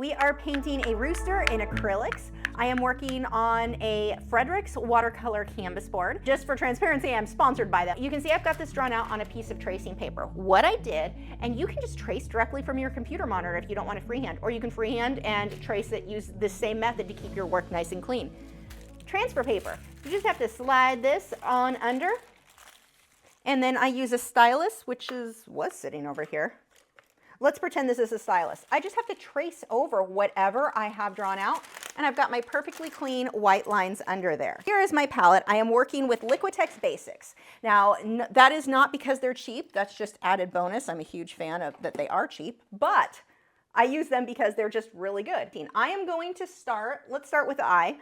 We are painting a rooster in acrylics. I am working on a Frederick's watercolor canvas board. Just for transparency, I'm sponsored by them. You can see I've got this drawn out on a piece of tracing paper. What I did, and you can just trace directly from your computer monitor if you don't want to freehand, or you can freehand and trace it, use the same method to keep your work nice and clean. Transfer paper. You just have to slide this on under, and then I use a stylus, which was sitting over here. Let's pretend this is a stylus. I just have to trace over whatever I have drawn out, and I've got my perfectly clean white lines under there. Here is my palette. I am working with Liquitex Basics. Now, that is not because they're cheap. That's just added bonus. I'm a huge fan of that they are cheap, but I use them because they're just really good. I am going to start, let's start with the eye,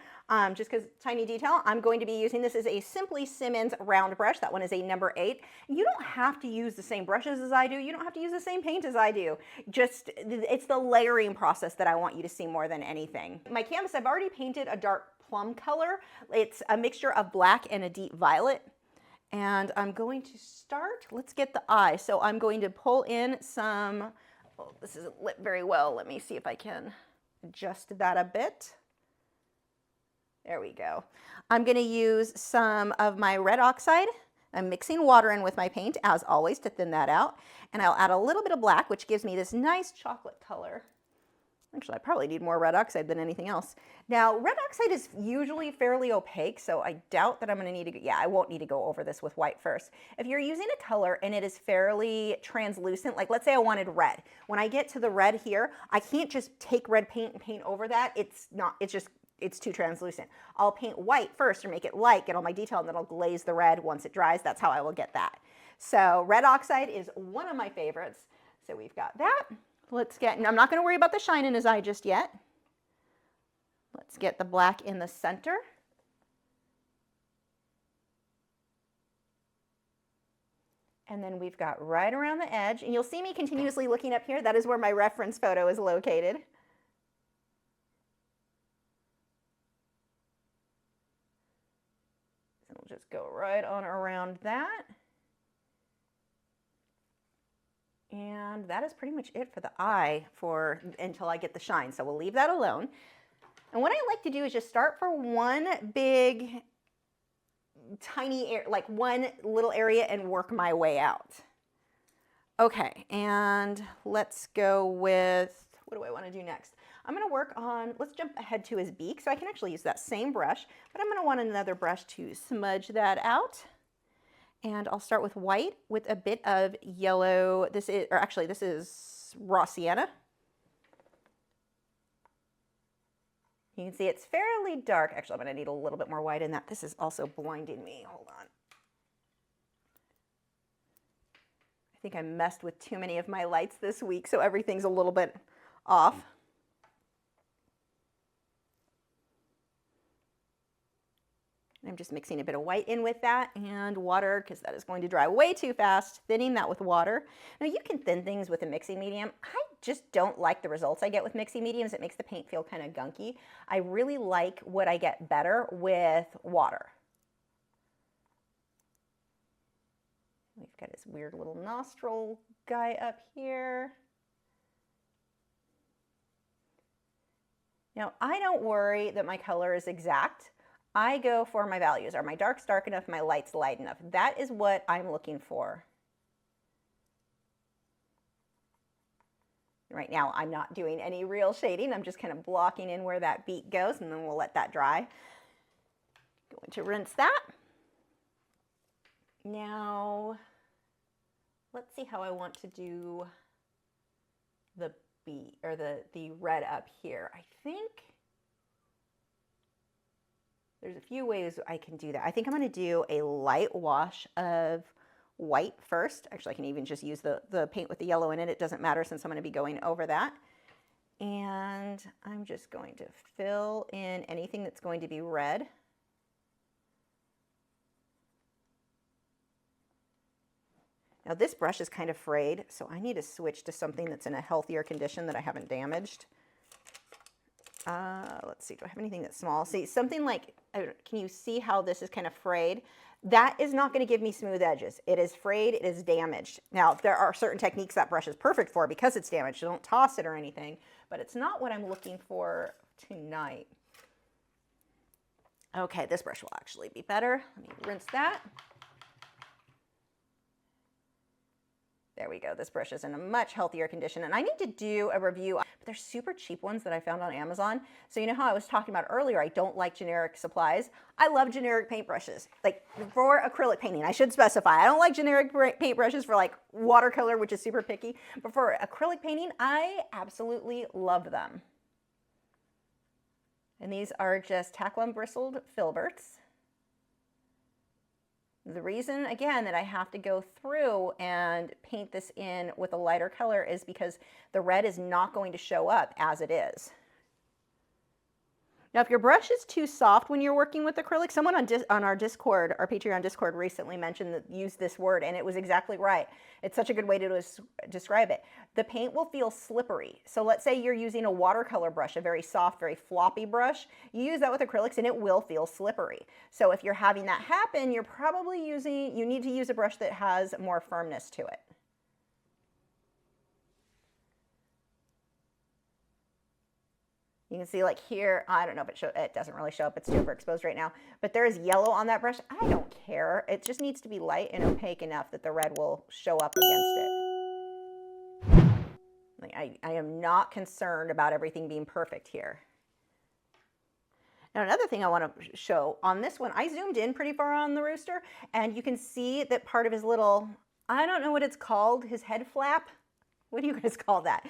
just because tiny detail. I'm going to be using, this is a Simply Simmons round brush. That one is a number 8. You don't have to use the same brushes as I do. You don't have to use the same paint as I do. Just, it's the layering process that I want you to see more than anything. My canvas, I've already painted a dark plum color. It's a mixture of black and a deep violet. And I'm going to start, let's get the eye. So I'm going to pull in some, oh, this isn't lit very well. Let me see if I can adjust that a bit. There we go. I'm going to use some of my red oxide. I'm mixing water in with my paint, as always, to thin that out. And I'll add a little bit of black, which gives me this nice chocolate color. Actually, I probably need more red oxide than anything else. Now, red oxide is usually fairly opaque, so I doubt that I'm going to need to, I won't need to go over this with white first. If you're using a color and it is fairly translucent, like let's say I wanted red. When I get to the red here, I can't just take red paint and paint over that. It's too translucent. I'll paint white first or make it light, get all my detail, and then I'll glaze the red once it dries. That's how I will get that. So red oxide is one of my favorites. So we've got that. Let's get, and I'm not going to worry about the shine in his eye just yet. Let's get the black in the center. And then we've got right around the edge, and you'll see me continuously looking up here. That is where my reference photo is located. And we'll just go right on around that. And that is pretty much it for the eye until I get the shine. So we'll leave that alone. And what I like to do is just start for one big, tiny, like one little area and work my way out. Okay, and let's go with, what do I want to do next? I'm going to work on, let's jump ahead to his beak. So I can actually use that same brush, but I'm going to want another brush to smudge that out. And I'll start with white with a bit of yellow. This is raw sienna. You can see it's fairly dark. Actually, I'm going to need a little bit more white in that. This is also blinding me. Hold on. I think I messed with too many of my lights this week, so everything's a little bit off. I'm just mixing a bit of white in with that and water because that is going to dry way too fast, thinning that with water. Now you can thin things with a mixing medium. I just don't like the results I get with mixing mediums. It makes the paint feel kind of gunky. I really like what I get better with water. We've got this weird little nostril guy up here. Now I don't worry that my color is exact. I go for my values. Are my darks dark enough? My lights light enough? That is what I'm looking for. Right now, I'm not doing any real shading. I'm just kind of blocking in where that beak goes, and then we'll let that dry. Going to rinse that. Now, let's see how I want to do the beak, or the red up here. I think there's a few ways I can do that. I think I'm going to do a light wash of white first. Actually, I can even just use the paint with the yellow in it. It doesn't matter since I'm going to be going over that. And I'm just going to fill in anything that's going to be red. Now this brush is kind of frayed, so I need to switch to something that's in a healthier condition that I haven't damaged. Let's see, do I have anything that's small? See, something like, can you see how this is kind of frayed? That is not going to give me smooth edges. It is frayed, it is damaged. Now, there are certain techniques that brush is perfect for because it's damaged. So don't toss it or anything. but it's not what I'm looking for tonight. Okay, this brush will actually be better. Let me rinse that. There we go. This brush is in a much healthier condition, and I need to do a review, but they're super cheap ones that I found on Amazon. So you know how I was talking about earlier, I don't like generic supplies. I love generic paintbrushes, like for acrylic painting. I should specify, I don't like generic paintbrushes for like watercolor, which is super picky, but for acrylic painting, I absolutely love them. And these are just tackle bristled Filberts. The reason, again, that I have to go through and paint this in with a lighter color is because the red is not going to show up as it is. Now, if your brush is too soft when you're working with acrylic, someone on our Discord, our Patreon Discord, recently mentioned that used this word, and it was exactly right. It's such a good way to describe it. The paint will feel slippery. So let's say you're using a watercolor brush, a very soft, very floppy brush. You use that with acrylics, and it will feel slippery. So if you're having that happen, you're probably you need to use a brush that has more firmness to it. You can see like here, I don't know if it doesn't really show up, it's too overexposed right now, but there is yellow on that brush. I don't care. It just needs to be light and opaque enough that the red will show up against it. Like I am not concerned about everything being perfect here. Now another thing I want to show, on this one, I zoomed in pretty far on the Rooster, and you can see that part of his little, I don't know what it's called, his head flap. What do you guys call that?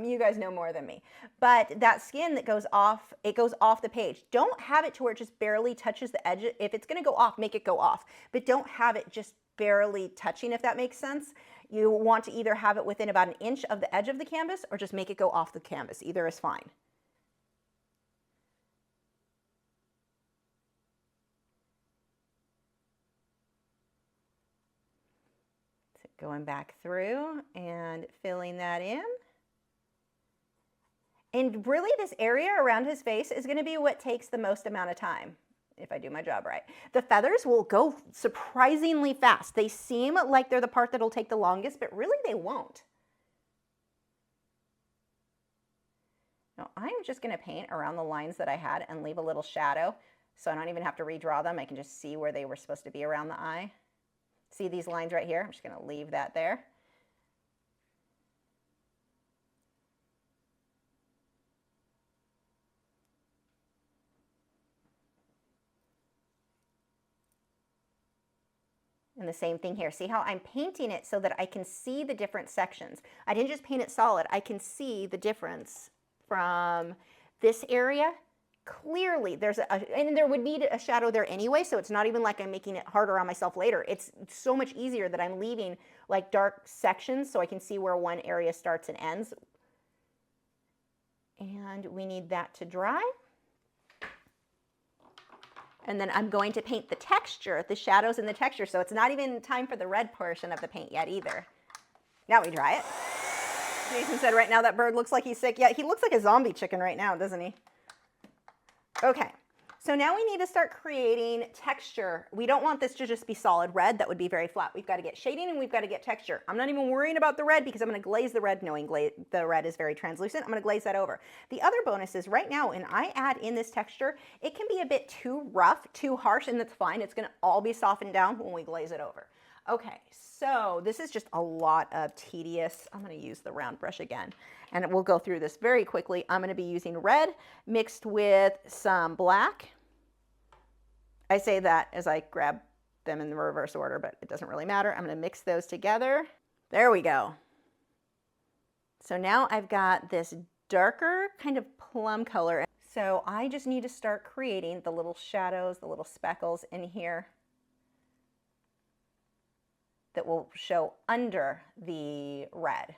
You guys know more than me. But that skin that goes off, it goes off the page. Don't have it to where it just barely touches the edge. If it's gonna go off, make it go off. But don't have it just barely touching, if that makes sense. You want to either have it within about an inch of the edge of the canvas or just make it go off the canvas. Either is fine. Going back through and filling that in. And really this area around his face is going to be what takes the most amount of time, if I do my job right. The feathers will go surprisingly fast. They seem like they're the part that'll take the longest, but really they won't. Now I'm just going to paint around the lines that I had and leave a little shadow, so I don't even have to redraw them. I can just see where they were supposed to be around the eye. See these lines right here? I'm just going to leave that there. And the same thing here. See how I'm painting it so that I can see the different sections. I didn't just paint it solid. I can see the difference from this area. Clearly, and there would be a shadow there anyway, so it's not even like I'm making it harder on myself later. It's so much easier that I'm leaving like dark sections so I can see where one area starts and ends. And we need that to dry. And then I'm going to paint the texture, the shadows and the texture, so it's not even time for the red portion of the paint yet either. Now we dry it. Jason said right now that bird looks like he's sick. Yeah, he looks like a zombie chicken right now, doesn't he? Okay, so now we need to start creating texture. We don't want this to just be solid red. That would be very flat. We've got to get shading and we've got to get texture. I'm not even worrying about the red because I'm going to glaze the red, knowing the red is very translucent. I'm going to glaze that over. The other bonus is right now when I add in this texture, it can be a bit too rough, too harsh, and that's fine. It's going to all be softened down when we glaze it over. Okay, so this is just a lot of tedious. I'm going to use the round brush again, and we'll go through this very quickly. I'm going to be using red mixed with some black. I say that as I grab them in the reverse order, but it doesn't really matter. I'm going to mix those together. There we go. So now I've got this darker kind of plum color. So I just need to start creating the little shadows, the little speckles in here that will show under the red.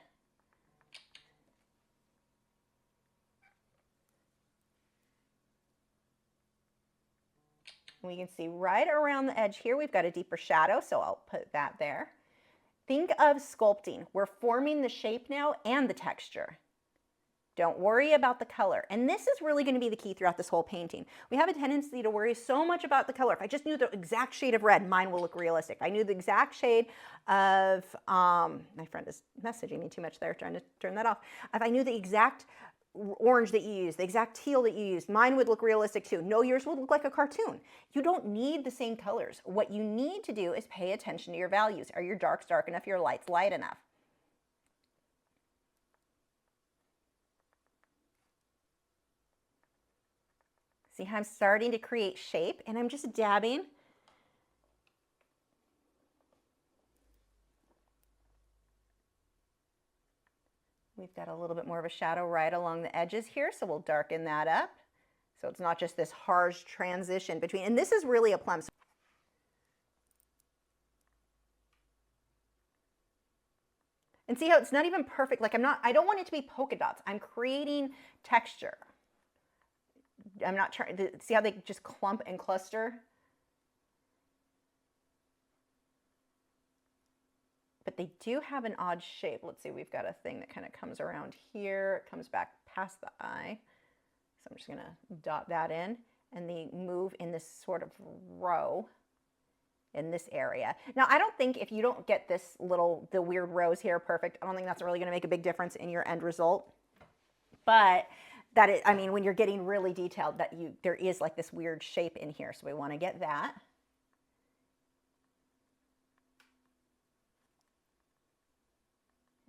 We can see right around the edge here, we've got a deeper shadow, so I'll put that there. Think of sculpting. We're forming the shape now and the texture. Don't worry about the color. And this is really going to be the key throughout this whole painting. We have a tendency to worry so much about the color. If I just knew the exact shade of red, mine will look realistic. If I knew the exact shade of, my friend is messaging me too much there, trying to turn that off. If I knew the exact orange that you use, the exact teal that you use. Mine would look realistic too. No, yours would look like a cartoon. You don't need the same colors. What you need to do is pay attention to your values. Are your darks dark enough? Your lights light enough? See how I'm starting to create shape, and I'm just dabbing. We've got a little bit more of a shadow right along the edges here, so we'll darken that up. So it's not just this harsh transition between, and this is really a plum. And see how it's not even perfect, like I don't want it to be polka dots. I'm creating texture. I'm not trying to, see how they just clump and cluster? But they do have an odd shape. Let's see, we've got a thing that kind of comes around here. It comes back past the eye. So I'm just gonna dot that in, and they move in this sort of row in this area. Now, I don't think if you don't get this the weird rows here perfect, I don't think that's really gonna make a big difference in your end result. But I mean, when you're getting really detailed, there is like this weird shape in here. So we wanna get that.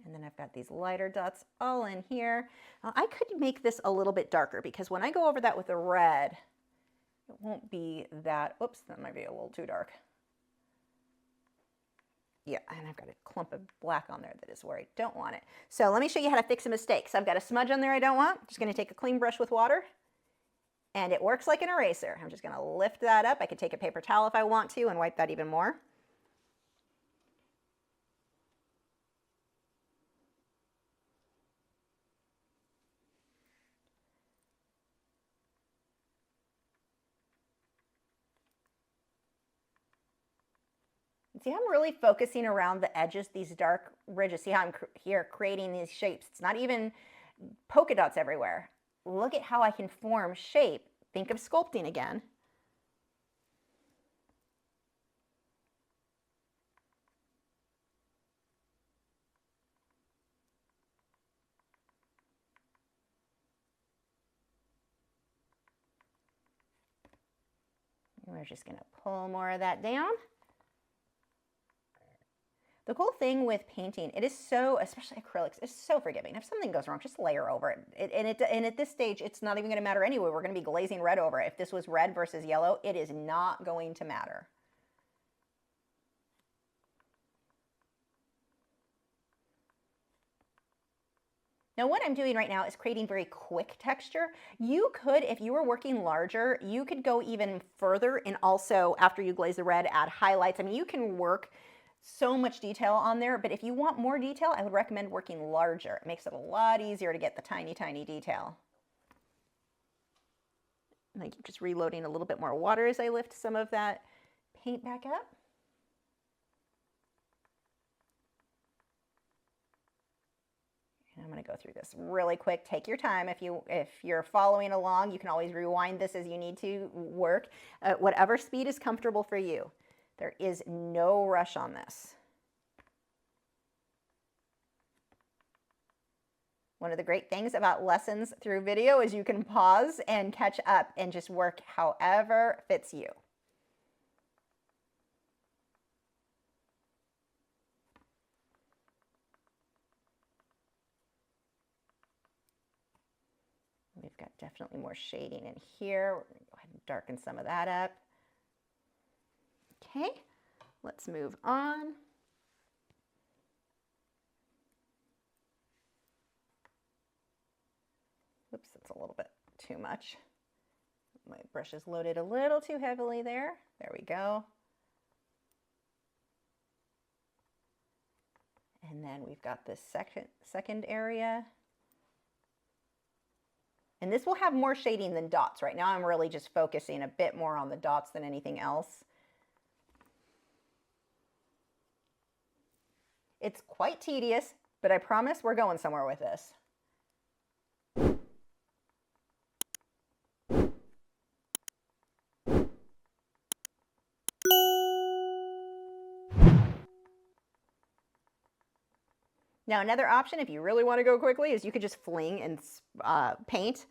And then I've got these lighter dots all in here. Now, I could make this a little bit darker because when I go over that with the red, it won't be that, oops, that might be a little too dark. Yeah, and I've got a clump of black on there that is where I don't want it. So let me show you how to fix a mistake. So I've got a smudge on there I don't want. I'm just gonna take a clean brush with water, and it works like an eraser. I'm just gonna lift that up. I could take a paper towel if I want to and wipe that even more. See how I'm really focusing around the edges, these dark ridges. See how I'm here creating these shapes. It's not even polka dots everywhere. Look at how I can form shape. Think of sculpting again. And we're just gonna pull more of that down. The cool thing with painting, it is so, especially acrylics, it's so forgiving. If something goes wrong, just layer over it. And at this stage, it's not even going to matter anyway. We're going to be glazing red over it. If this was red versus yellow, it is not going to matter. Now what I'm doing right now is creating very quick texture. You could, if you were working larger, you could go even further and also, after you glaze the red, add highlights. I mean, you can work so much detail on there, but if you want more detail, I would recommend working larger. It makes it a lot easier to get the tiny, tiny detail. Like just reloading a little bit more water as I lift some of that paint back up. And I'm gonna go through this really quick. Take your time. If you're following along, you can always rewind this as you need to work at whatever speed is comfortable for you. There is no rush on this. One of the great things about lessons through video is you can pause and catch up and just work however fits you. We've got definitely more shading in here. We're gonna go ahead and darken some of that up. Okay, let's move on. Oops, that's a little bit too much. My brush is loaded a little too heavily there. There we go. And then we've got this second area. And this will have more shading than dots. Right now I'm really just focusing a bit more on the dots than anything else. It's quite tedious, but I promise we're going somewhere with this. Now, another option, if you really want to go quickly, is you could just fling and paint,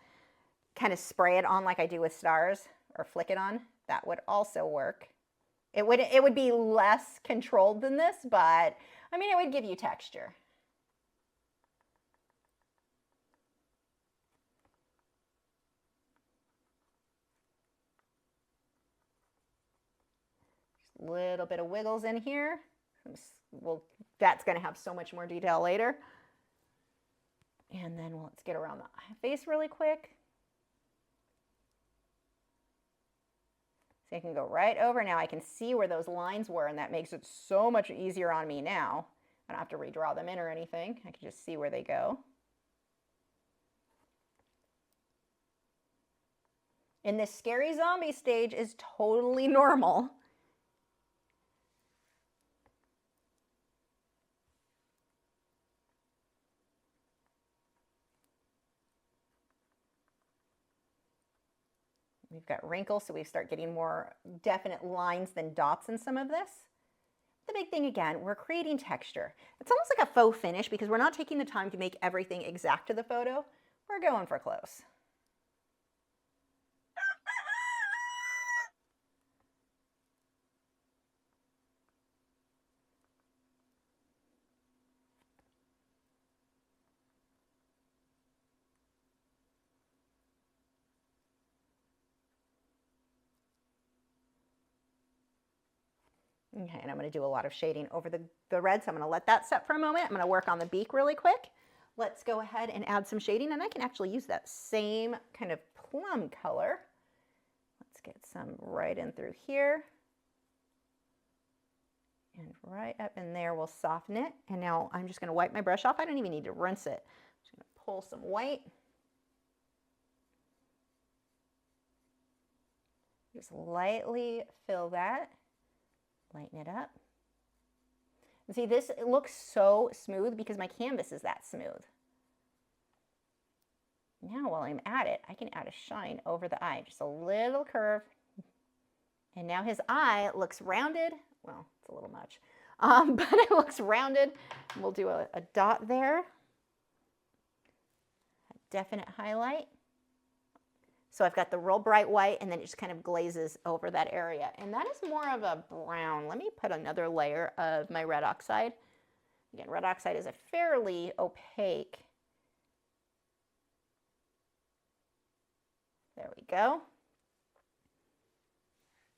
kind of spray it on like I do with stars, or flick it on. That would also work. It would be less controlled than this, but I mean, it would give you texture. Just a little bit of wiggles in here. Well, that's going to have so much more detail later. And then let's get around the face really quick. So I can go right over. Now I can see where those lines were, and that makes it so much easier on me now. I don't have to redraw them in or anything. I can just see where they go. And this scary zombie stage is totally normal. We've got wrinkles, so we start getting more definite lines than dots in some of this. The big thing again, we're creating texture. It's almost like a faux finish because we're not taking the time to make everything exact to the photo. We're going for close. Okay, and I'm going to do a lot of shading over the red, so I'm going to let that set for a moment. I'm going to work on the beak really quick. Let's go ahead and add some shading, and I can actually use that same kind of plum color. Let's get some right in through here. And right up in there, we'll soften it. And now I'm just going to wipe my brush off. I don't even need to rinse it. I'm just going to pull some white. Just lightly fill that. Lighten it up. And see, this, it looks so smooth because my canvas is that smooth. Now while I'm at it, I can add a shine over the eye, just a little curve. And now his eye looks rounded. Well, it's a little much, but it looks rounded. We'll do a dot there. A definite highlight. So I've got the real bright white, and then it just kind of glazes over that area. And that is more of a brown. Let me put another layer of my red oxide. Again, red oxide is a fairly opaque. There we go.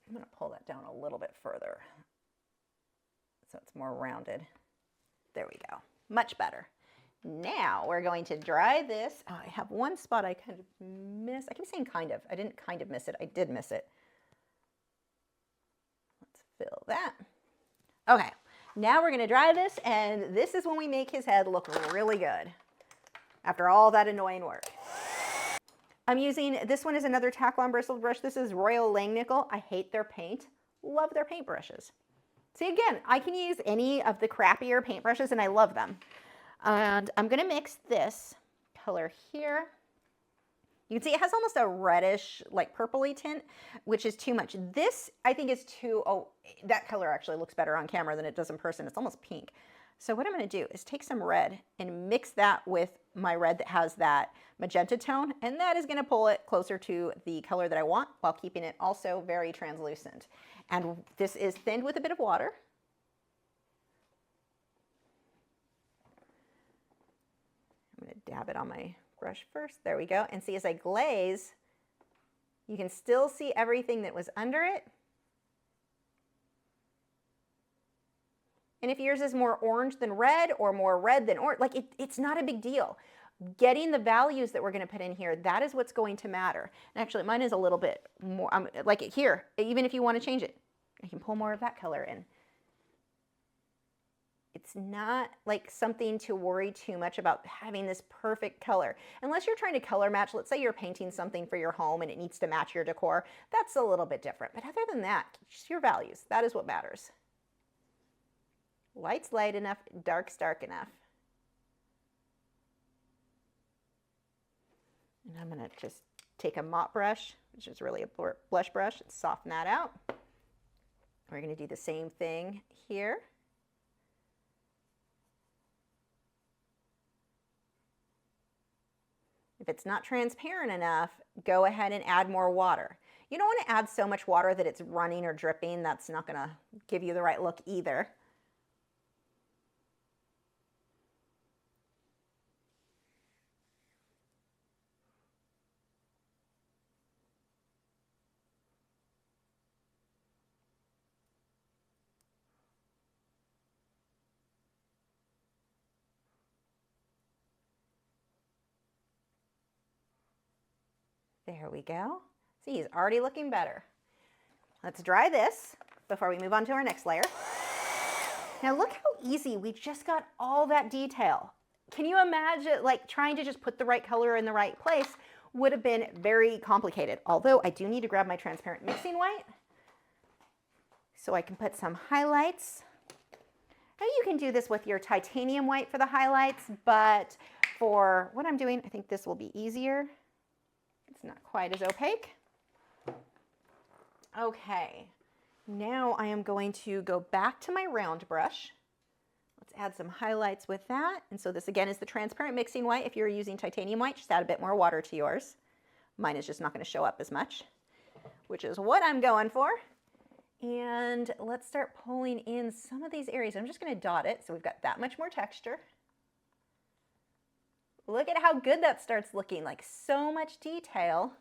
I'm going to pull that down a little bit further so it's more rounded. There we go. Much better. Now we're going to dry this. Oh, I have one spot I kind of missed. I keep saying kind of. I didn't kind of miss it. I did miss it. Let's fill that. Okay, now we're going to dry this, and this is when we make his head look really good after all that annoying work. I'm using, this one is another Taklon bristled brush. This is Royal Langnickel. I hate their paint. Love their paintbrushes. See, again, I can use any of the crappier paintbrushes, and I love them. And I'm going to mix this color here. You can see it has almost a reddish, like purpley tint, which is too much. This, I think, is too, oh, that color actually looks better on camera than it does in person. It's almost pink. So what I'm going to do is take some red and mix that with my red that has that magenta tone, and that is going to pull it closer to the color that I want while keeping it also very translucent. And this is thinned with a bit of water. I'm going to dab it on my brush first. There we go. And see, as I glaze, you can still see everything that was under it. And if yours is more orange than red or more red than orange, like it's not a big deal. Getting the values that we're going to put in here, that is what's going to matter. And actually, mine is a little bit more, like here, even if you want to change it, I can pull more of that color in. It's not like something to worry too much about having this perfect color. Unless you're trying to color match, let's say you're painting something for your home and it needs to match your decor, that's a little bit different. But other than that, just your values, that is what matters. Light's light enough, dark's dark enough. And I'm going to just take a mop brush, which is really a blush brush, and soften that out. We're going to do the same thing here. If it's not transparent enough, go ahead and add more water. You don't want to add so much water that it's running or dripping. That's not going to give you the right look either. There we go. See, he's already looking better. Let's dry this before we move on to our next layer. Now look how easy, we just got all that detail. Can you imagine, like, trying to just put the right color in the right place would have been very complicated. Although I do need to grab my transparent mixing white so I can put some highlights. Now you can do this with your titanium white for the highlights, but for what I'm doing, I think this will be easier. It's not quite as opaque. Okay, now I am going to go back to my round brush. Let's add some highlights with that. And so this again is the transparent mixing white. If you're using titanium white, just add a bit more water to yours. Mine is just not going to show up as much, which is what I'm going for. And let's start pulling in some of these areas. I'm just going to dot it so we've got that much more texture. Look at how good that starts looking, like so much detail.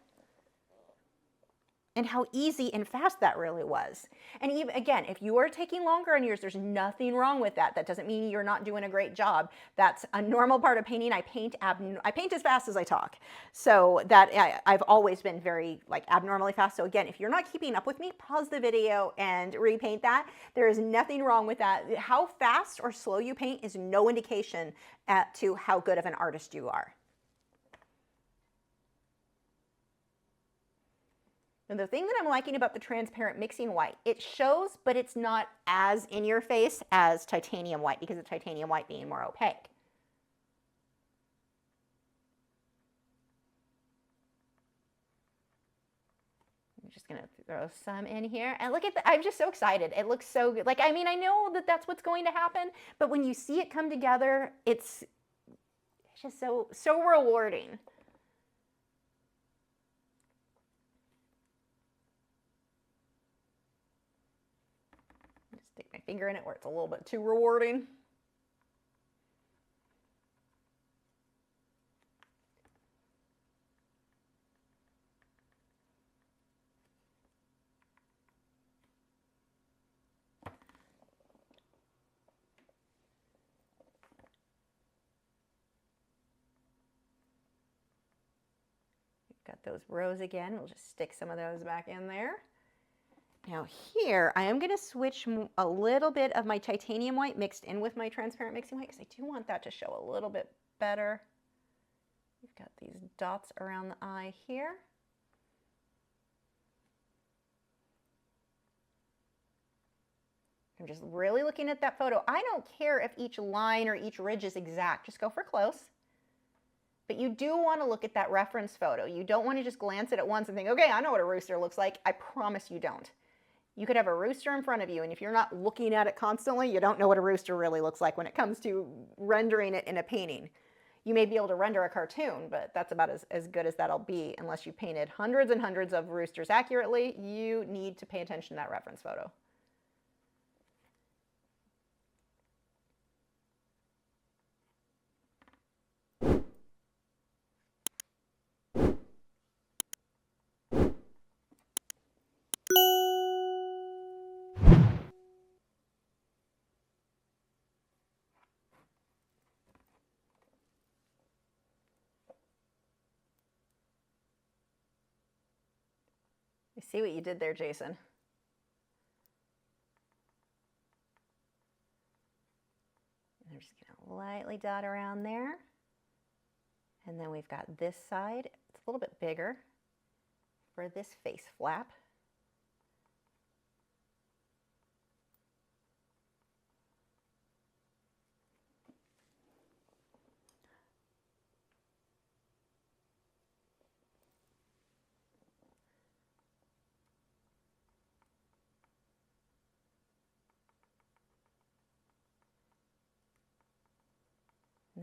And how easy and fast that really was. And even again, if you are taking longer on yours, there's nothing wrong with that. That doesn't mean you're not doing a great job. That's a normal part of painting. I paint as fast as I talk. So that I've always been very like abnormally fast. So again, if you're not keeping up with me, pause the video and repaint that. There is nothing wrong with that. How fast or slow you paint is no indication to how good of an artist you are. And the thing that I'm liking about the transparent mixing white, it shows, but it's not as in your face as titanium white because of titanium white being more opaque. I'm just gonna throw some in here. And look at that, I'm just so excited. It looks so good. Like, I mean, I know that that's what's going to happen, but when you see it come together, it's just so rewarding. Stick my finger in it where it's a little bit too rewarding. Got those rows again. We'll just stick some of those back in there. Now here, I am going to switch a little bit of my titanium white mixed in with my transparent mixing white because I do want that to show a little bit better. We've got these dots around the eye here. I'm just really looking at that photo. I don't care if each line or each ridge is exact. Just go for close. But you do want to look at that reference photo. You don't want to just glance at it once and think, okay, I know what a rooster looks like. I promise you don't. You could have a rooster in front of you, and if you're not looking at it constantly, you don't know what a rooster really looks like when it comes to rendering it in a painting. You may be able to render a cartoon, but that's about as good as that'll be unless you painted hundreds and hundreds of roosters accurately. You need to pay attention to that reference photo. You see what you did there, Jason? I'm just going to lightly dot around there. And then we've got this side. It's a little bit bigger for this face flap.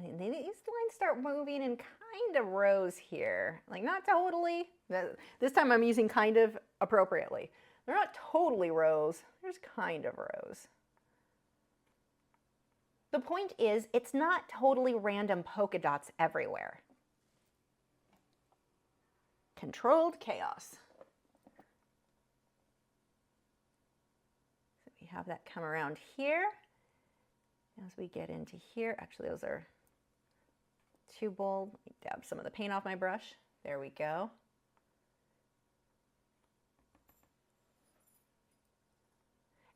And these lines start moving in kind of rows here. Like not totally. This time I'm using kind of appropriately. They're not totally rows. There's kind of rows. The point is, it's not totally random polka dots everywhere. Controlled chaos. So we have that come around here. As we get into here, actually those are too bold. Let me dab some of the paint off my brush. There we go.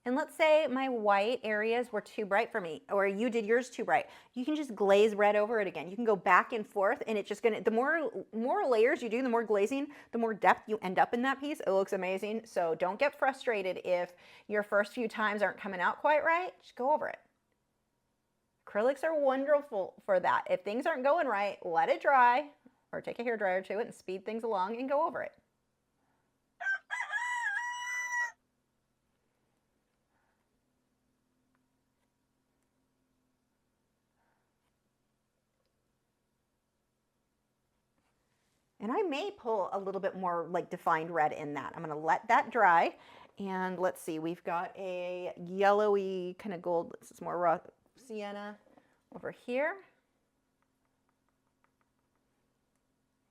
And let's say my white areas were too bright for me, or you did yours too bright. You can just glaze red over it again. You can go back and forth, and it's just gonna, the more layers you do, the more glazing, the more depth you end up in that piece. It looks amazing. So don't get frustrated if your first few times aren't coming out quite right. Just go over it. Acrylics are wonderful for that. If things aren't going right, let it dry, or take a hairdryer to it and speed things along and go over it. And I may pull a little bit more like defined red in that. I'm gonna let that dry. And let's see, we've got a yellowy kind of gold, this is more raw sienna over here.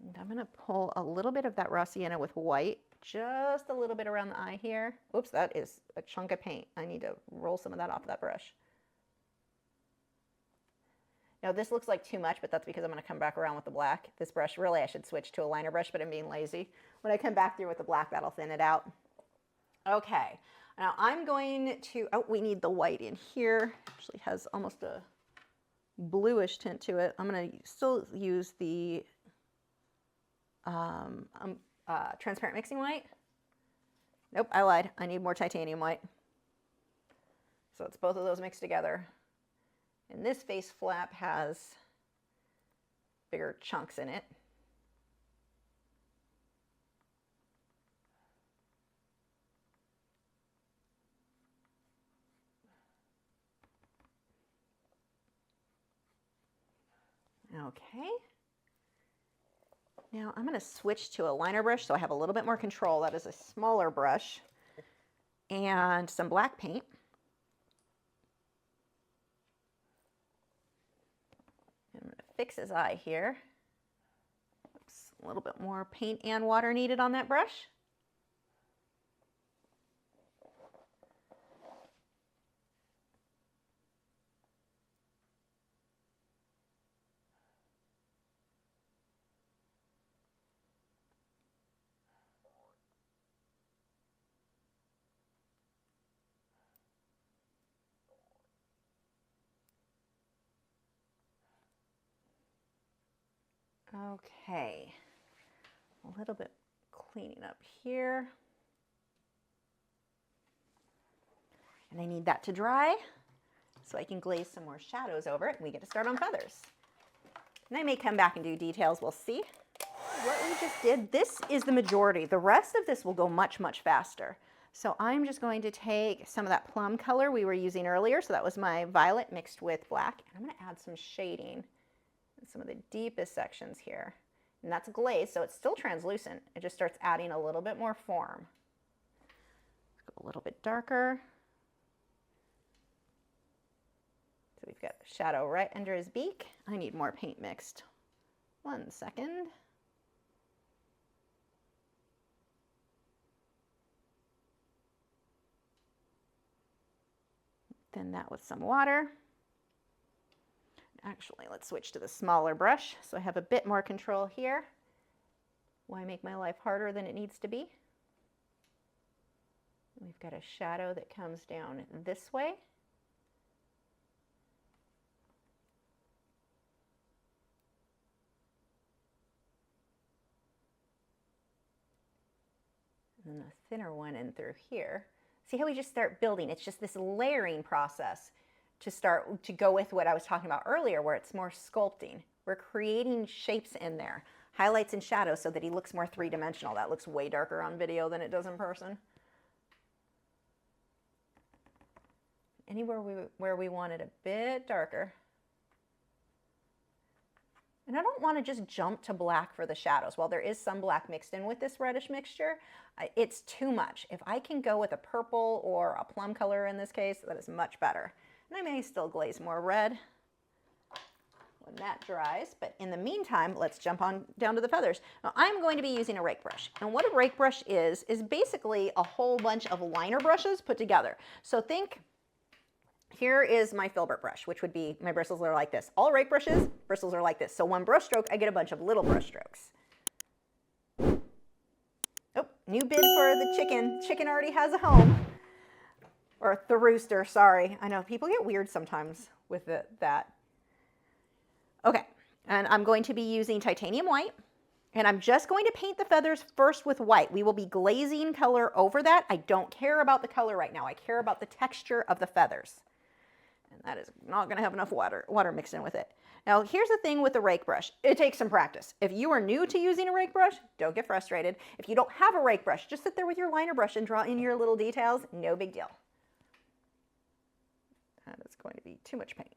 And I'm gonna pull a little bit of that raw sienna with white, just a little bit around the eye here. Oops, that is a chunk of paint. I need to roll some of that off that brush. Now this looks like too much, but that's because I'm gonna come back around with the black. This brush, really I should switch to a liner brush, but I'm being lazy. When I come back through with the black, that'll thin it out. Okay, now I'm going to, oh, we need the white in here. Actually has almost a bluish tint to it. I'm gonna still use the transparent mixing white. Nope, I lied. I need more titanium white. So it's both of those mixed together. And this face flap has bigger chunks in it. Okay. Now I'm going to switch to a liner brush so I have a little bit more control. That is a smaller brush and some black paint. I'm going to fix his eye here. Oops, a little bit more paint and water needed on that brush. Okay, a little bit cleaning up here. And I need that to dry so I can glaze some more shadows over it and we get to start on feathers. And I may come back and do details, we'll see. What we just did, this is the majority. The rest of this will go much, much faster. So I'm just going to take some of that plum color we were using earlier, so that was my violet mixed with black, and I'm gonna add some shading in some of the deepest sections here. And that's glazed, so it's still translucent. It just starts adding a little bit more form. Let's go a little bit darker. So we've got shadow right under his beak. I need more paint mixed. 1 second. Thin that with some water. Actually, let's switch to the smaller brush so I have a bit more control here. Why make my life harder than it needs to be? We've got a shadow that comes down this way. And then the thinner one in through here. See how we just start building? It's just this layering process to go with what I was talking about earlier, where it's more sculpting. We're creating shapes in there, highlights and shadows, so that he looks more three-dimensional. That looks way darker on video than it does in person. Anywhere where we want it a bit darker. And I don't want to just jump to black for the shadows. While there is some black mixed in with this reddish mixture, it's too much. If I can go with a purple or a plum color in this case, that is much better. And I may still glaze more red when that dries, but in the meantime, let's jump on down to the feathers. Now, I'm going to be using a rake brush, and what a rake brush is basically a whole bunch of liner brushes put together. So think, here is my Filbert brush, which would be, my bristles are like this. All rake brushes, bristles are like this. So one brush stroke, I get a bunch of little brush strokes. Oh, new bid for the chicken. Chicken already has a home. Or the rooster, sorry. I know people get weird sometimes with that. Okay, and I'm going to be using titanium white, and I'm just going to paint the feathers first with white. We will be glazing color over that. I don't care about the color right now. I care about the texture of the feathers. And that is not going to have enough water mixed in with it. Now, here's the thing with the rake brush. It takes some practice. If you are new to using a rake brush, don't get frustrated. If you don't have a rake brush, just sit there with your liner brush and draw in your little details. No big deal. That is going to be too much paint.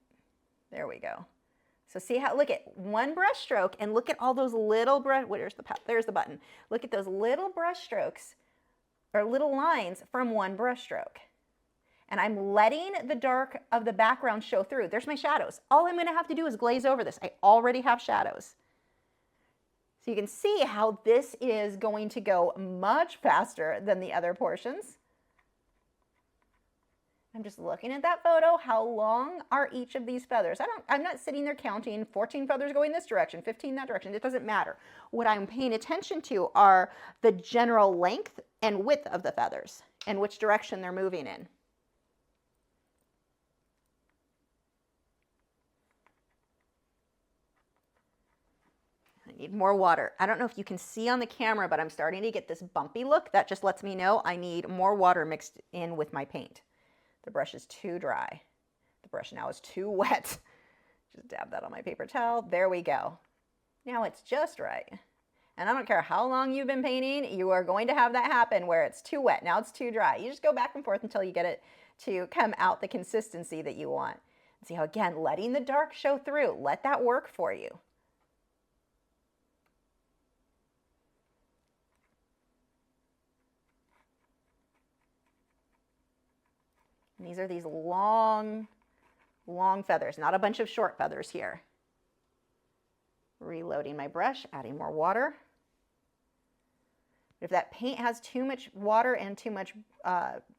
There we go. So see how, look at one brush stroke and look at all those little there's the button. Look at those little brush strokes or little lines from one brush stroke. And I'm letting the dark of the background show through. There's my shadows. All I'm going to have to do is glaze over this. I already have shadows. So you can see how this is going to go much faster than the other portions. I'm just looking at that photo. How long are each of these feathers? I'm not sitting there counting 14 feathers going this direction, 15 that direction. It doesn't matter. What I'm paying attention to are the general length and width of the feathers and which direction they're moving in. I need more water. I don't know if you can see on the camera, but I'm starting to get this bumpy look. That just lets me know I need more water mixed in with my paint. The brush is too dry. The brush now is too wet. Just dab that on my paper towel. There we go. Now it's just right. And I don't care how long you've been painting, you are going to have that happen where it's too wet. Now it's too dry. You just go back and forth until you get it to come out the consistency that you want. See how, again, letting the dark show through. Let that work for you. And these are these long, long feathers, not a bunch of short feathers here. Reloading my brush, adding more water. If that paint has too much water and too much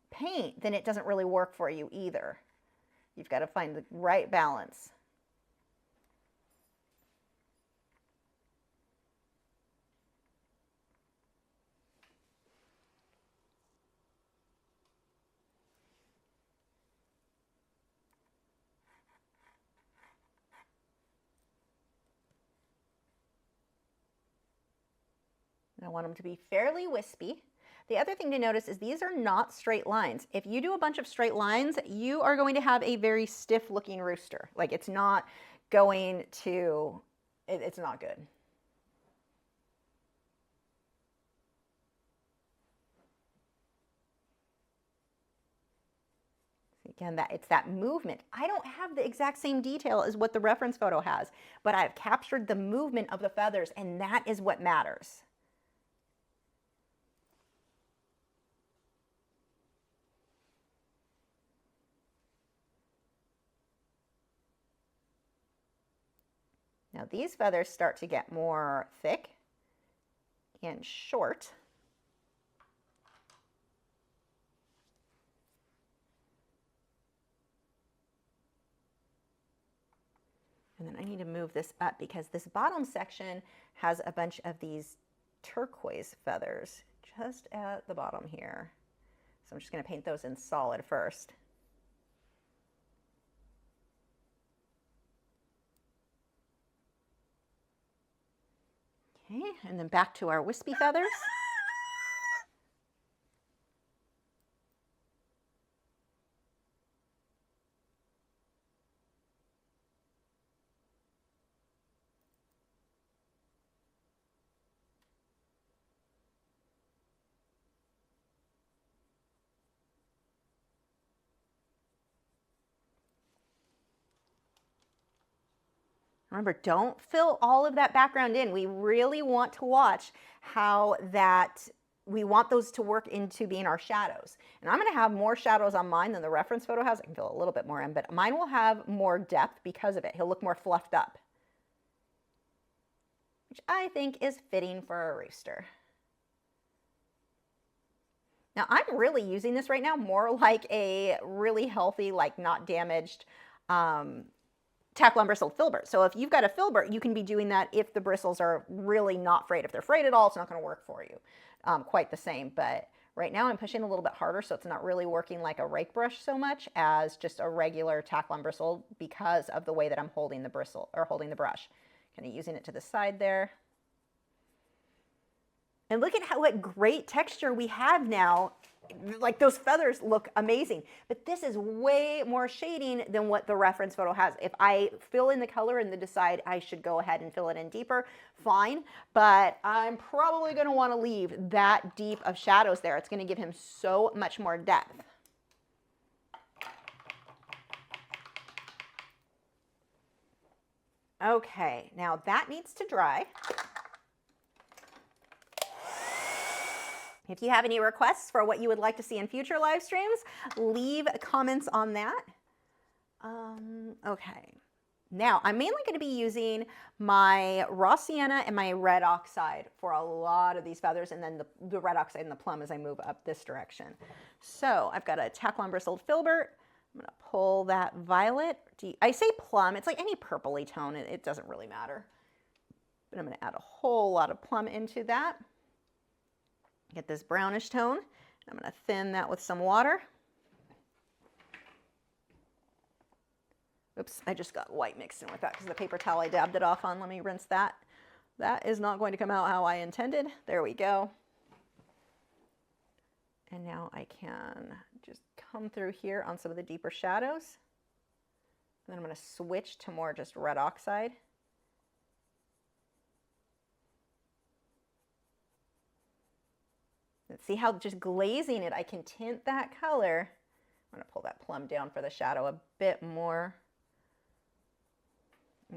paint, then it doesn't really work for you either. You've got to find the right balance. I want them to be fairly wispy. The other thing to notice is these are not straight lines. If you do a bunch of straight lines, you are going to have a very stiff looking rooster. Like it's not going to, it's not good. Again, it's that movement. I don't have the exact same detail as what the reference photo has, but I've captured the movement of the feathers, and that is what matters. Now these feathers start to get more thick and short. And then I need to move this up because this bottom section has a bunch of these turquoise feathers just at the bottom here. So I'm just going to paint those in solid first. Okay, and then back to our wispy feathers. Remember, don't fill all of that background in. We really want to watch how we want those to work into being our shadows. And I'm going to have more shadows on mine than the reference photo has. I can fill a little bit more in, but mine will have more depth because of it. He'll look more fluffed up, which I think is fitting for a rooster. Now, I'm really using this right now more like a really healthy, like not damaged tack-on bristled filbert. So if you've got a filbert, you can be doing that if the bristles are really not frayed. If they're frayed at all, it's not going to work for you quite the same. But right now I'm pushing a little bit harder, so it's not really working like a rake brush so much as just a regular tack-on bristle because of the way that I'm holding the bristle or holding the brush. Kind of using it to the side there. And look at what great texture we have now. Like those feathers look amazing, but this is way more shading than what the reference photo has. If I fill in the color and then decide I should go ahead and fill it in deeper, fine, but I'm probably going to want to leave that deep of shadows there. It's going to give him so much more depth. Okay, now that needs to dry. If you have any requests for what you would like to see in future live streams, leave comments on that. Okay, now I'm mainly going to be using my raw sienna and my red oxide for a lot of these feathers, and then the red oxide and the plum as I move up this direction. So I've got a tack-on bristled filbert. I'm going to pull that violet. I say plum, it's like any purpley tone, it doesn't really matter. But I'm going to add a whole lot of plum into that. Get this brownish tone. I'm going to thin that with some water. Oops, I just got white mixed in with that because the paper towel I dabbed it off on. Let me rinse that. That is not going to come out how I intended. There we go. And now I can just come through here on some of the deeper shadows. And then I'm going to switch to more just red oxide. Let's see how just glazing it, I can tint that color. I'm going to pull that plum down for the shadow a bit more.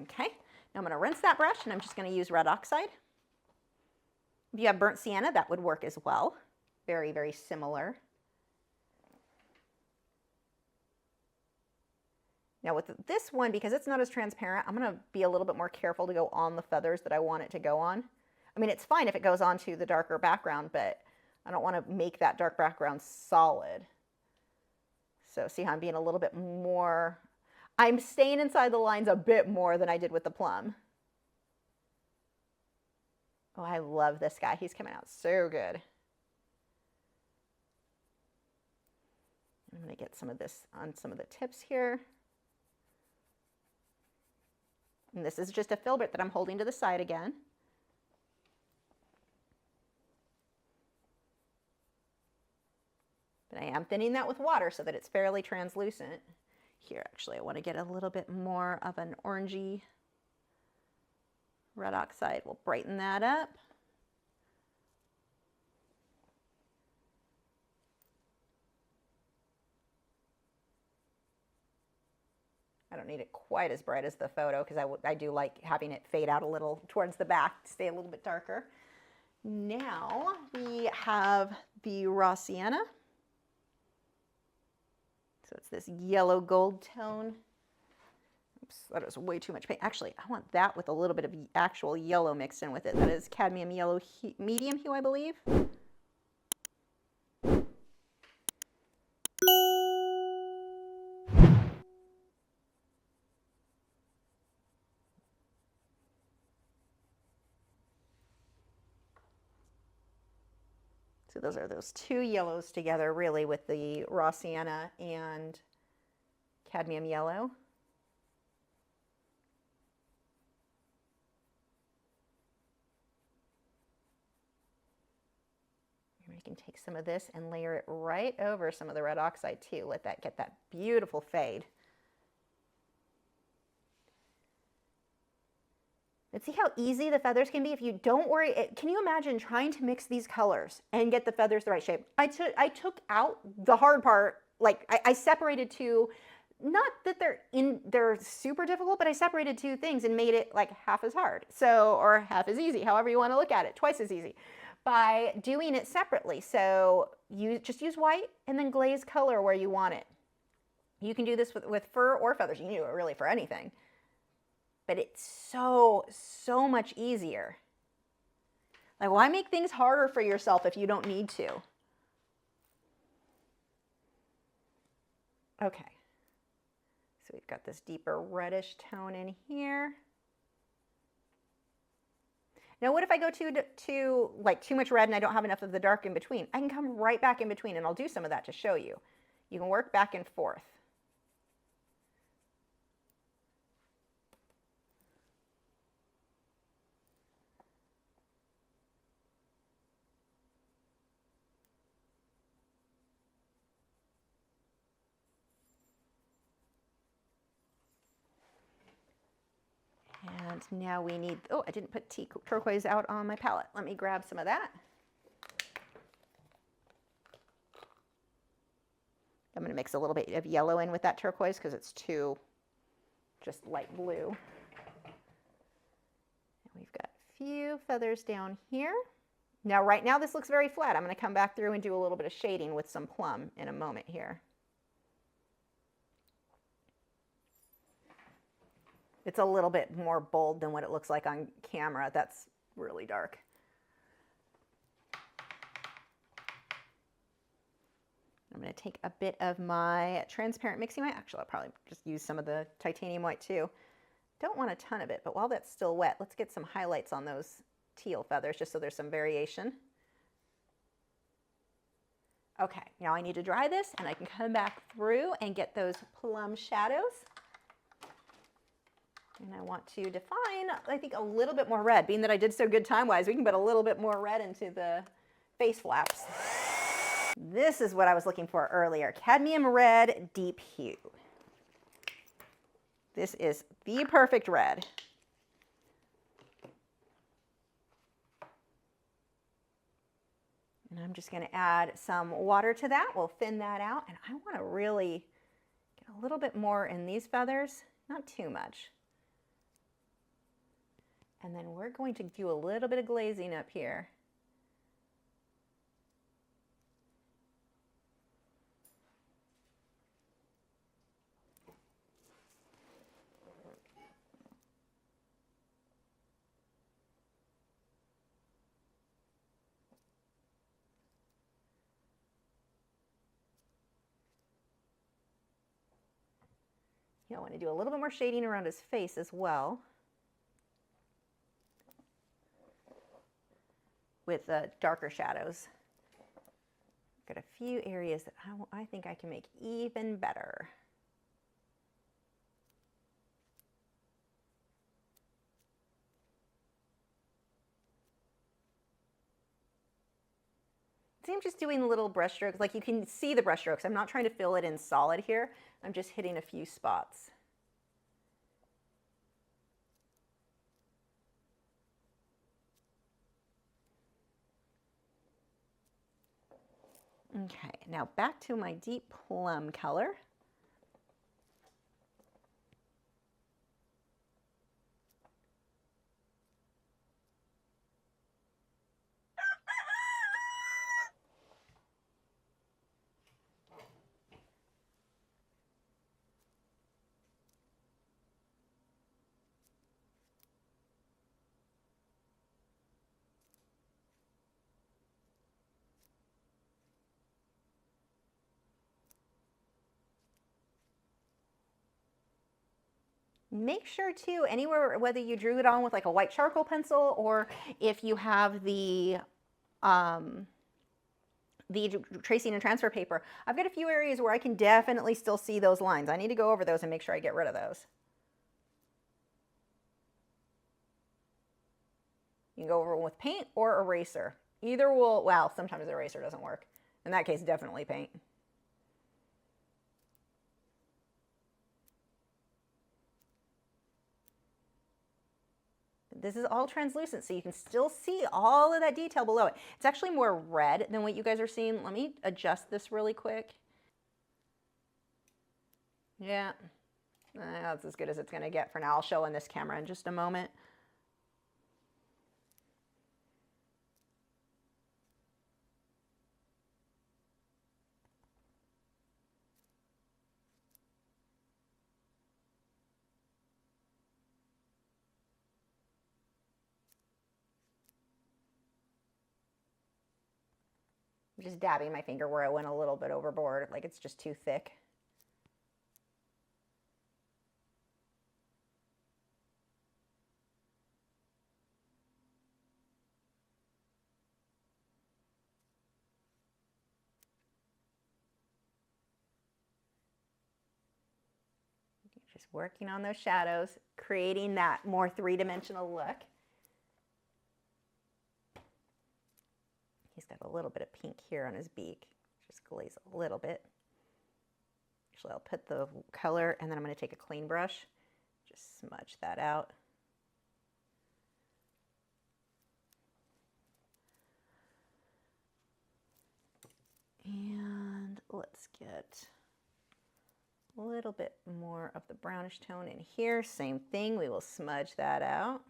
Okay, now I'm going to rinse that brush and I'm just going to use red oxide. If you have burnt sienna, that would work as well. Very, very similar. Now with this one, because it's not as transparent, I'm going to be a little bit more careful to go on the feathers that I want it to go on. I mean, it's fine if it goes onto the darker background, but I don't want to make that dark background solid. So see how I'm being a little bit more, I'm staying inside the lines a bit more than I did with the plum. Oh, I love this guy. He's coming out so good. I'm going to get some of this on some of the tips here. And this is just a filbert that I'm holding to the side again. But I am thinning that with water so that it's fairly translucent. Here, actually, I want to get a little bit more of an orangey red oxide. We'll brighten that up. I don't need it quite as bright as the photo because I do like having it fade out a little towards the back to stay a little bit darker. Now we have the raw sienna. So it's this yellow gold tone. Oops, that is way too much paint. Actually, I want that with a little bit of actual yellow mixed in with it. That is cadmium yellow medium hue, I believe. So those are those two yellows together really with the raw sienna and cadmium yellow. And we can take some of this and layer it right over some of the red oxide too. Let that get that beautiful fade. And see how easy the feathers can be if you don't worry. Can you imagine trying to mix these colors and get the feathers the right shape? I took out the hard part, like I separated two not that they're super difficult, but I separated two things and made it like half as hard. So, or half as easy, however you want to look at it, twice as easy by doing it separately. So you just use white and then glaze color where you want it. You can do this with fur or feathers. You can do it really for anything. But it's so much easier. Like, why make things harder for yourself if you don't need to? Okay. So we've got this deeper reddish tone in here. Now what if I go to like too much red and I don't have enough of the dark in between? I can come right back in between, and I'll do some of that to show you. You can work back and forth. And now we need, oh, I didn't put turquoise out on my palette. Let me grab some of that. I'm going to mix a little bit of yellow in with that turquoise because it's too just light blue. And we've got a few feathers down here. Now, right now this looks very flat. I'm going to come back through and do a little bit of shading with some plum in a moment here. It's a little bit more bold than what it looks like on camera. That's really dark. I'm going to take a bit of my transparent mixing white. Actually, I'll probably just use some of the titanium white too. Don't want a ton of it, but while that's still wet, let's get some highlights on those teal feathers just so there's some variation. Okay, now I need to dry this and I can come back through and get those plum shadows. And I want to define, I think, a little bit more red. Being that I did so good time-wise, we can put a little bit more red into the face flaps. This is what I was looking for earlier. Cadmium red, deep hue. This is the perfect red. And I'm just going to add some water to that. We'll thin that out. And I want to really get a little bit more in these feathers, not too much. And then we're going to do a little bit of glazing up here. I want to do a little bit more shading around his face as well, with the darker shadows. Got a few areas that I think I can make even better. See, I'm just doing little brush strokes. Like, you can see the brush strokes. I'm not trying to fill it in solid here. I'm just hitting a few spots. Okay, now back to my deep plum color. Make sure too, anywhere, whether you drew it on with like a white charcoal pencil or if you have the tracing and transfer paper, I've got a few areas where I can definitely still see those lines. I need to go over those and make sure I get rid of those. You can go over with paint or eraser. Either will, well, sometimes eraser doesn't work. In that case, definitely paint. This is all translucent, so you can still see all of that detail below it. It's actually more red than what you guys are seeing. Let me adjust this really quick. Yeah, that's as good as it's gonna get for now. I'll show on this camera in just a moment. I'm just dabbing my finger where I went a little bit overboard, like it's just too thick. Just working on those shadows, creating that more three-dimensional look. He's got a little bit of pink here on his beak. Just glaze a little bit. Actually, I'll put the color and then I'm going to take a clean brush. Just smudge that out. And let's get a little bit more of the brownish tone in here. Same thing, we will smudge that out.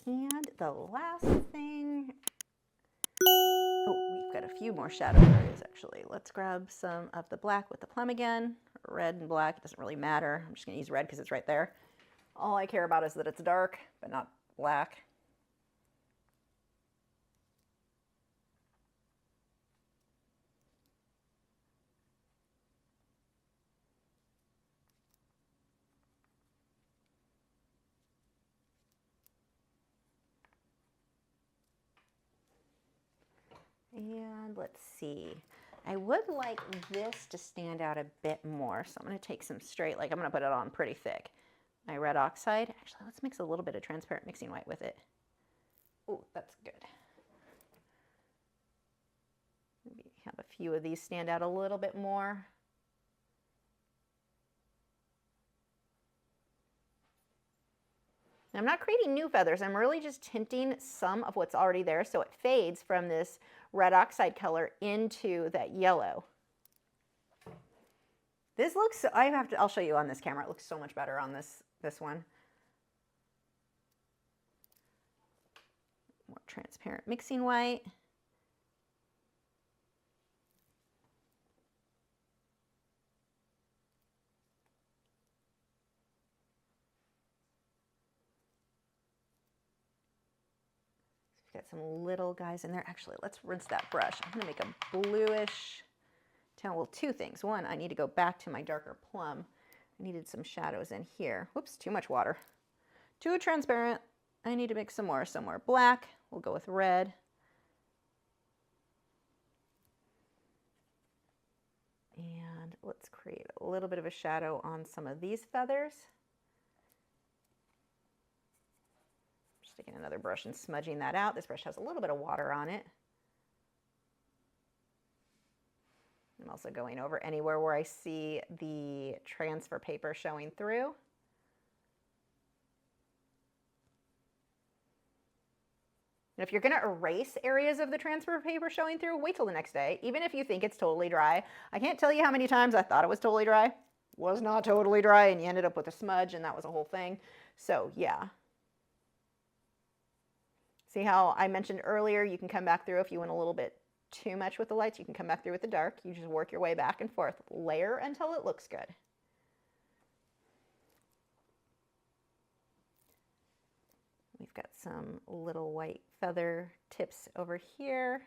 And the last thing, oh, we've got a few more shadow areas actually. Let's grab some of the black with the plum again. Red and black, it doesn't really matter. I'm just gonna use red because it's right there. All I care about is that it's dark, but not black. And let's see, I would like this to stand out a bit more. So I'm gonna take some straight, like I'm gonna put it on pretty thick. My red oxide. Actually, let's mix a little bit of transparent mixing white with it. Oh, that's good. Maybe have a few of these stand out a little bit more. I'm not creating new feathers. I'm really just tinting some of what's already there so it fades from this red oxide color into that yellow. This looks, I'll show you on this camera. It looks so much better on this one. More transparent mixing white. Got some little guys in there. Actually, let's rinse that brush. I'm gonna make a bluish tone. Well, two things. One, I need to go back to my darker plum. I needed some shadows in here. Whoops, too much water. Too transparent. I need to make some more. Some more black. We'll go with red. And let's create a little bit of a shadow on some of these feathers. Taking another brush and smudging that out. This brush has a little bit of water on it. I'm also going over anywhere where I see the transfer paper showing through. And if you're going to erase areas of the transfer paper showing through, wait till the next day. Even if you think it's totally dry. I can't tell you how many times I thought it was totally dry. Was not totally dry, and you ended up with a smudge, and that was a whole thing. So yeah. See how I mentioned earlier, you can come back through if you went a little bit too much with the lights, you can come back through with the dark. You just work your way back and forth, layer until it looks good. We've got some little white feather tips over here.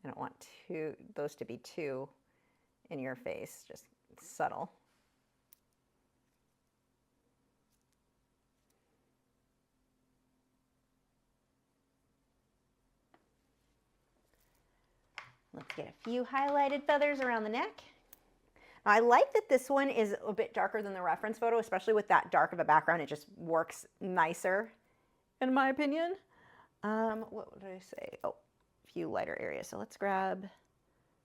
I don't want those to be too in your face, just subtle. Let's get a few highlighted feathers around the neck. Now, I like that this one is a bit darker than the reference photo, especially with that dark of a background. It just works nicer, in my opinion. What would I say? Oh, few lighter areas. So let's grab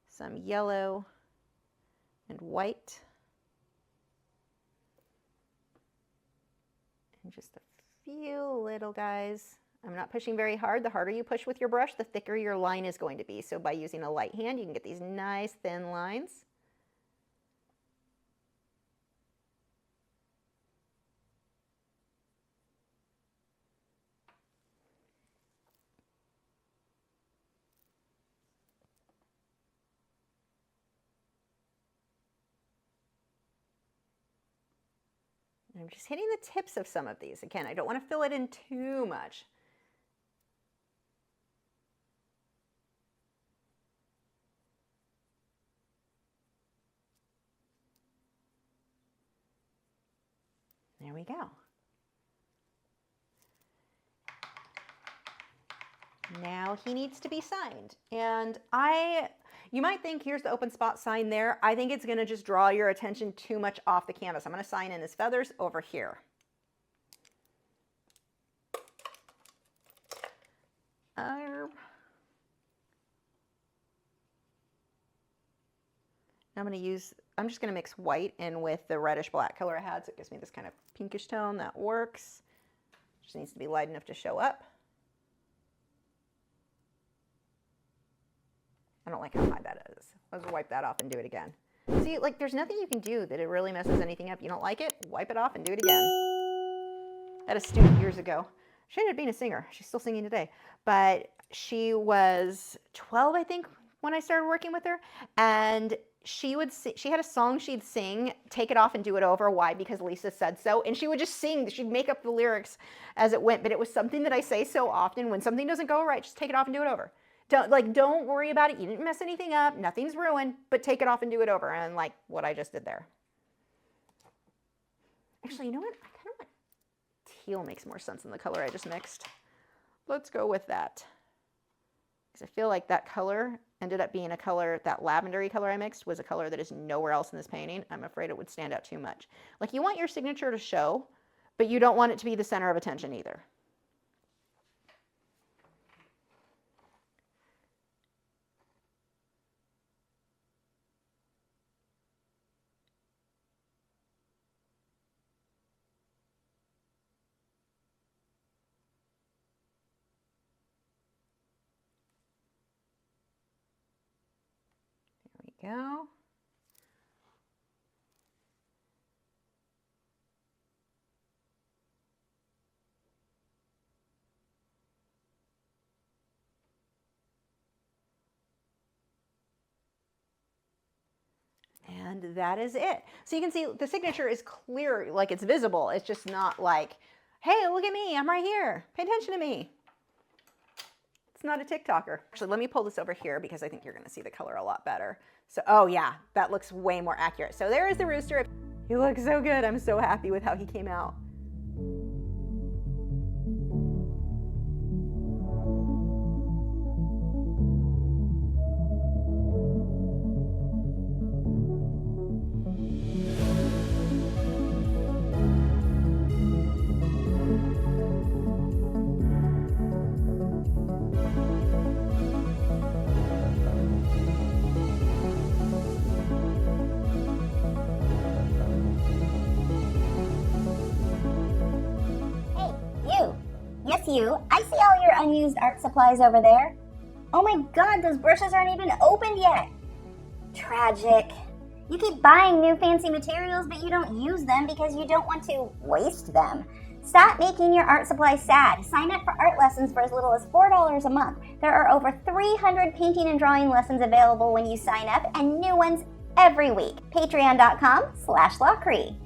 some yellow and white. And just a few little guys. I'm not pushing very hard. The harder you push with your brush, the thicker your line is going to be. So by using a light hand, you can get these nice thin lines. I'm just hitting the tips of some of these. Again, I don't want to fill it in too much. There we go. Now he needs to be signed. And you might think here's the open spot sign there. I think it's gonna just draw your attention too much off the canvas. I'm gonna sign in his feathers over here. I'm just gonna mix white in with the reddish black color I had, so it gives me this kind of pinkish tone. That works. Just needs to be light enough to show up. I don't like how high that is. Let's wipe that off and do it again. See, like there's nothing you can do that it really messes anything up. You don't like it? Wipe it off and do it again. I had a student years ago. She ended up being a singer. She's still singing today. But she was 12, I think, when I started working with her. And she had a song she'd sing, take it off and do it over. Why? Because Lisa said so. And she would just sing. She'd make up the lyrics as it went. But it was something that I say so often. When something doesn't go right, just take it off and do it over. Don't worry about it. You didn't mess anything up. Nothing's ruined, but take it off and do it over. And like what I just did there. Actually, you know what? I kind of want teal makes more sense than the color I just mixed. Let's go with that. Because I feel like that color ended up being a color, that lavendery color I mixed was a color that is nowhere else in this painting. I'm afraid it would stand out too much. Like you want your signature to show, but you don't want it to be the center of attention either. Go. And that is it. So you can see the signature is clear, like it's visible. It's just not like, hey, look at me, I'm right here. Pay attention to me. It's not a TikToker. Actually, let me pull this over here because I think you're gonna see the color a lot better. So, oh yeah, that looks way more accurate. So there is the rooster. He looks so good. I'm so happy with how he came out. You. I see all your unused art supplies over there. Oh my god, those brushes aren't even opened yet. Tragic. You keep buying new fancy materials, but you don't use them because you don't want to waste them. Stop making your art supplies sad. Sign up for art lessons for as little as $4 a month. There are over 300 painting and drawing lessons available when you sign up, and new ones every week. Patreon.com/Lachri.